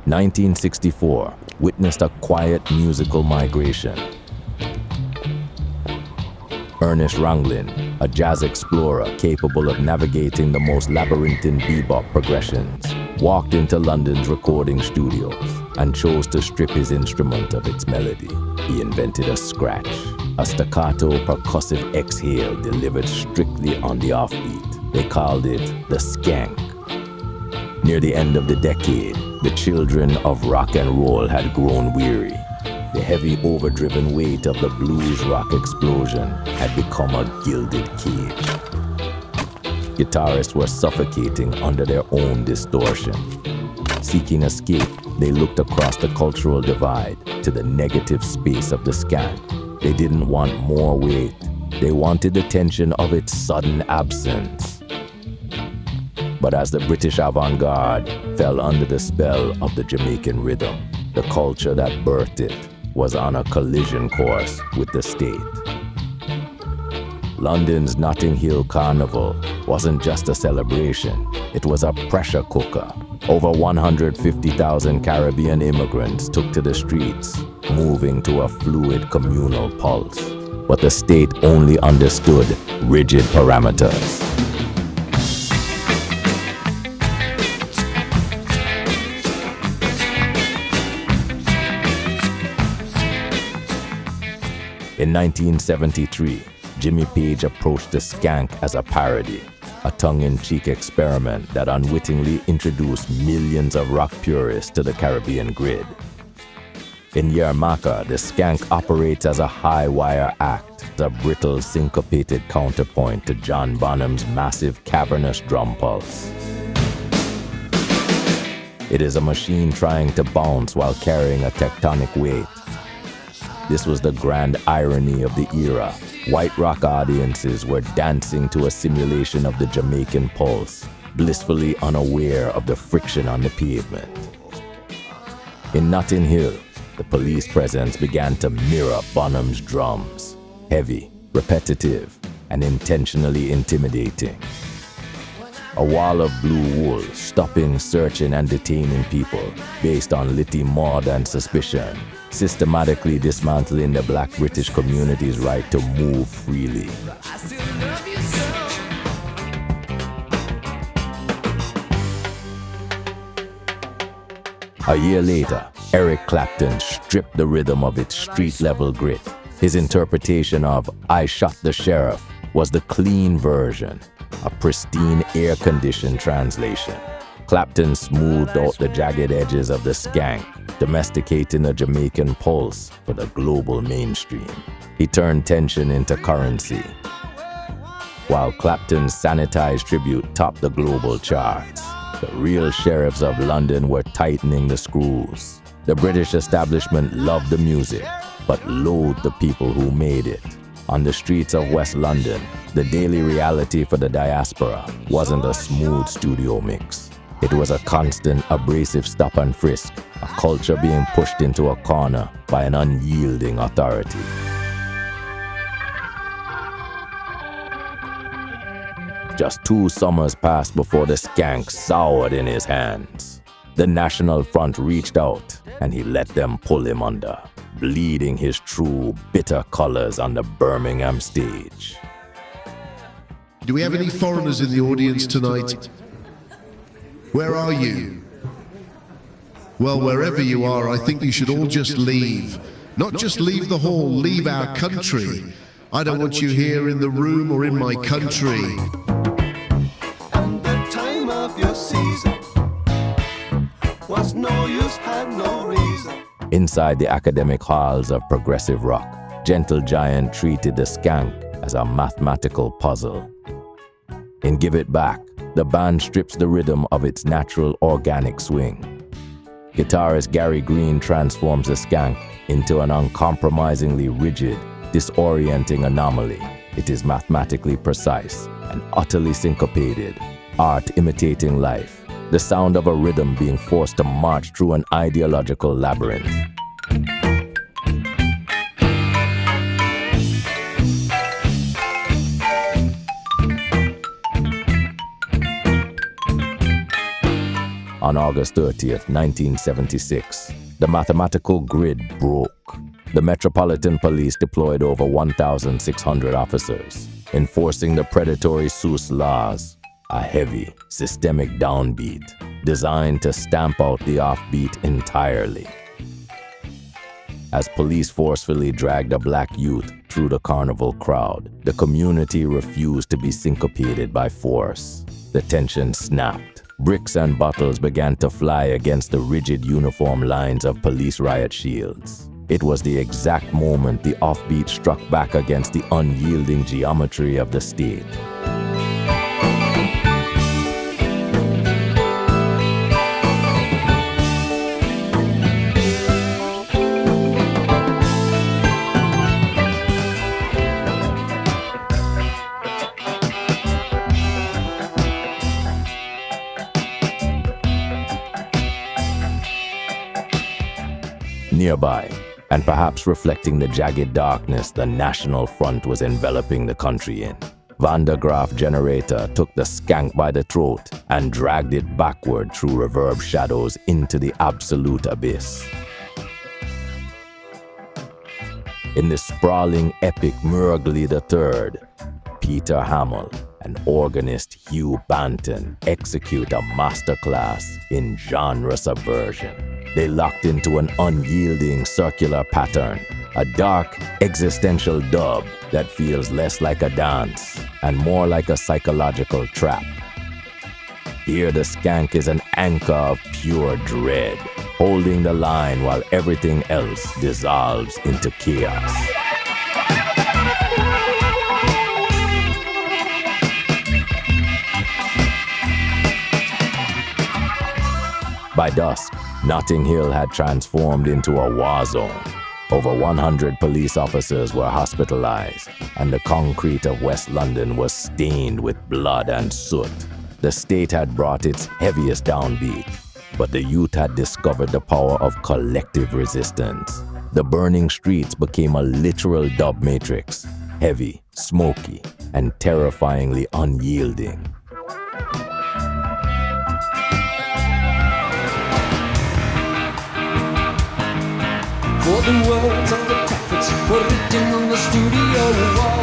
1964 witnessed a quiet musical migration. Ernest Ranglin, a jazz explorer capable of navigating the most labyrinthine bebop progressions, walked into London's recording studios and chose to strip his instrument of its melody. He invented a scratch, a staccato percussive exhale delivered strictly on the offbeat. They called it the skank. Near the end of the decade, the children of rock and roll had grown weary. The heavy, overdriven weight of the blues rock explosion had become a gilded cage. Guitarists were suffocating under their own distortion. Seeking escape, they looked across the cultural divide to the negative space of the skank. They didn't want more weight. They wanted the tension of its sudden absence. But as the British avant-garde fell under the spell of the Jamaican rhythm, the culture that birthed it was on a collision course with the state. London's Notting Hill Carnival wasn't just a celebration, it was a pressure cooker. Over 150,000 Caribbean immigrants took to the streets, moving to a fluid communal pulse. But the state only understood rigid parameters. In 1973, Jimmy Page approached the skank as a parody, a tongue-in-cheek experiment that unwittingly introduced millions of rock purists to the Caribbean grid. In D'Yer Mak'er, the skank operates as a high-wire act, a brittle syncopated counterpoint to John Bonham's massive cavernous drum pulse. It is a machine trying to bounce while carrying a tectonic weight. This was the grand irony of the era. White rock audiences were dancing to a simulation of the Jamaican pulse, blissfully unaware of the friction on the pavement. In Notting Hill, the police presence began to mirror Bonham's drums, heavy, repetitive, and intentionally intimidating. A wall of blue wool, stopping, searching, and detaining people based on litty mod and suspicion, systematically dismantling the Black British community's right to move freely. A year later, Eric Clapton stripped the rhythm of its street-level grit. His interpretation of "I Shot the Sheriff" was the clean version, a pristine air-conditioned translation. Clapton smoothed out the jagged edges of the skank, domesticating a Jamaican pulse for the global mainstream. He turned tension into currency, while Clapton's sanitized tribute topped the global charts. The real sheriffs of London were tightening the screws. The British establishment loved the music, but loathed the people who made it. On the streets of West London, the daily reality for the diaspora wasn't a smooth studio mix. It was a constant, abrasive stop and frisk, a culture being pushed into a corner by an unyielding authority. Just 2 summers passed before the skank soured in his hands. The National Front reached out, and he let them pull him under, bleeding his true, bitter colors on the Birmingham stage. Do we have any foreigners in the audience tonight? Where are you? Well, wherever you are, I think you should all just leave. Not just leave the hall, leave our country. I don't want you here in the room or in my country. And the time of your season was no use, had no reason. Inside the academic halls of progressive rock, Gentle Giant treated the skank as a mathematical puzzle. In Give It Back, the band strips the rhythm of its natural organic swing. Guitarist Gary Green transforms the skank into an uncompromisingly rigid, disorienting anomaly. It is mathematically precise and utterly syncopated, art imitating life, the sound of a rhythm being forced to march through an ideological labyrinth. On August 30th, 1976, the mathematical grid broke. The Metropolitan Police deployed over 1,600 officers, enforcing the predatory Seuss laws, a heavy, systemic downbeat designed to stamp out the offbeat entirely. As police forcefully dragged a black youth through the carnival crowd, the community refused to be syncopated by force. The tension snapped. Bricks and bottles began to fly against the rigid uniform lines of police riot shields. It was the exact moment the offbeat struck back against the unyielding geometry of the state. Nearby, and perhaps reflecting the jagged darkness the National Front was enveloping the country in, the Graaf Generator took the Skank by the throat and dragged it backward through reverb shadows into the absolute abyss. In the sprawling epic Murugly III, Peter Hamill and organist Hugh Banton execute a masterclass in genre subversion. They locked into an unyielding circular pattern, a dark, existential dub that feels less like a dance and more like a psychological trap. Here the Skank is an anchor of pure dread, holding the line while everything else dissolves into chaos. By dusk, Notting Hill had transformed into a war zone. Over 100 police officers were hospitalized, and the concrete of West London was stained with blood and soot. The state had brought its heaviest downbeat, but the youth had discovered the power of collective resistance. The burning streets became a literal dub matrix, heavy, smoky, and terrifyingly unyielding. For the words of the prophets were written on the studio wall.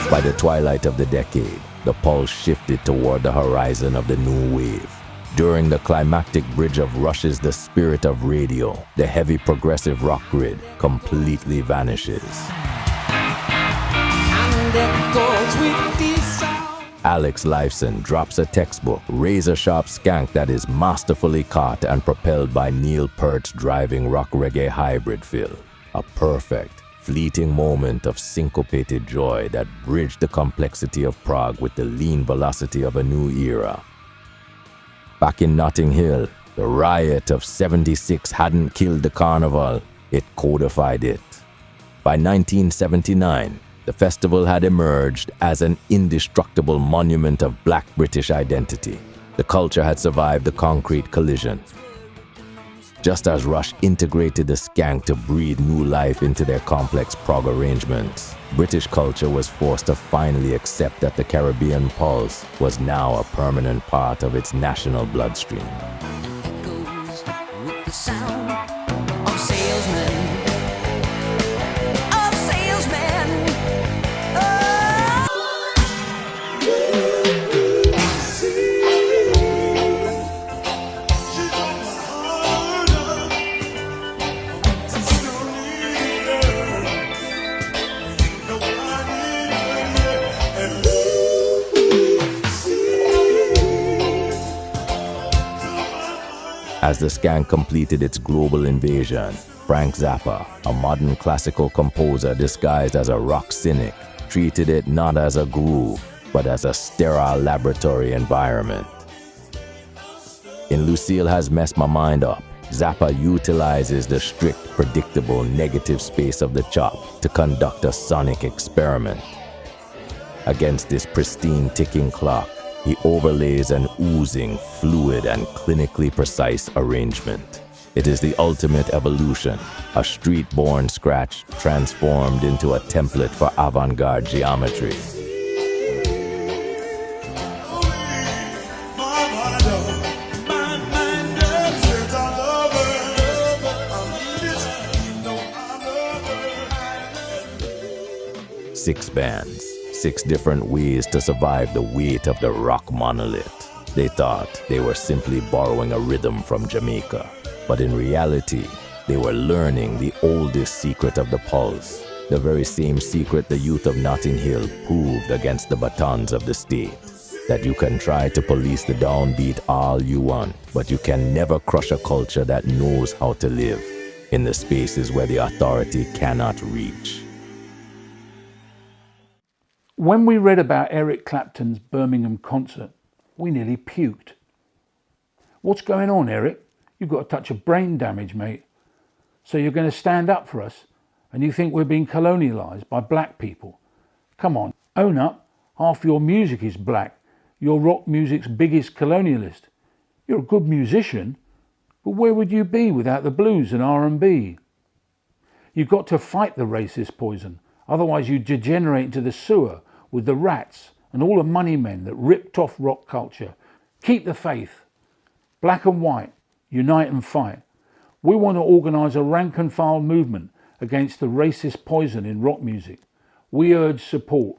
By the twilight of the decade, the pulse shifted toward the horizon of the new wave. During the climactic bridge of Rush's The Spirit of Radio, the heavy progressive rock grid completely vanishes. And it goes with these sounds. Alex Lifeson drops a textbook, razor-sharp Skank that is masterfully caught and propelled by Neil Peart's driving rock-reggae hybrid fill. A perfect, fleeting moment of syncopated joy that bridged the complexity of prog with the lean velocity of a new era. Back in Notting Hill, the riot of '76 hadn't killed the carnival, it codified it. By 1979, the festival had emerged as an indestructible monument of Black British identity. The culture had survived the concrete collision. Just as Rush integrated the Skank to breathe new life into their complex prog arrangements, British culture was forced to finally accept that the Caribbean pulse was now a permanent part of its national bloodstream. It goes with the sound of salesmen. As the Skank completed its global invasion, Frank Zappa, a modern classical composer disguised as a rock cynic, treated it not as a groove, but as a sterile laboratory environment. In Lucille Has Messed My Mind Up, Zappa utilizes the strict, predictable negative space of the chop to conduct a sonic experiment. Against this pristine ticking clock, he overlays an oozing, fluid, and clinically precise arrangement. It is the ultimate evolution, a street-born scratch transformed into a template for avant-garde geometry. 6 bands, 6 different ways to survive the weight of the rock monolith. They thought they were simply borrowing a rhythm from Jamaica, but in reality, they were learning the oldest secret of the pulse, the very same secret the youth of Notting Hill proved against the batons of the state. That you can try to police the downbeat all you want, but you can never crush a culture that knows how to live in the spaces where the authority cannot reach. When we read about Eric Clapton's Birmingham concert, we nearly puked. What's going on, Eric? You've got a touch of brain damage, mate. So you're going to stand up for us, and you think we're being colonialised by black people? Come on, own up. Half your music is black. You're rock music's biggest colonialist. You're a good musician, but where would you be without the blues and R&B? You've got to fight the racist poison, otherwise you degenerate into the sewer with the rats and all the money men that ripped off rock culture. Keep the faith. Black and white, unite and fight. We want to organise a rank and file movement against the racist poison in rock music. We urge support.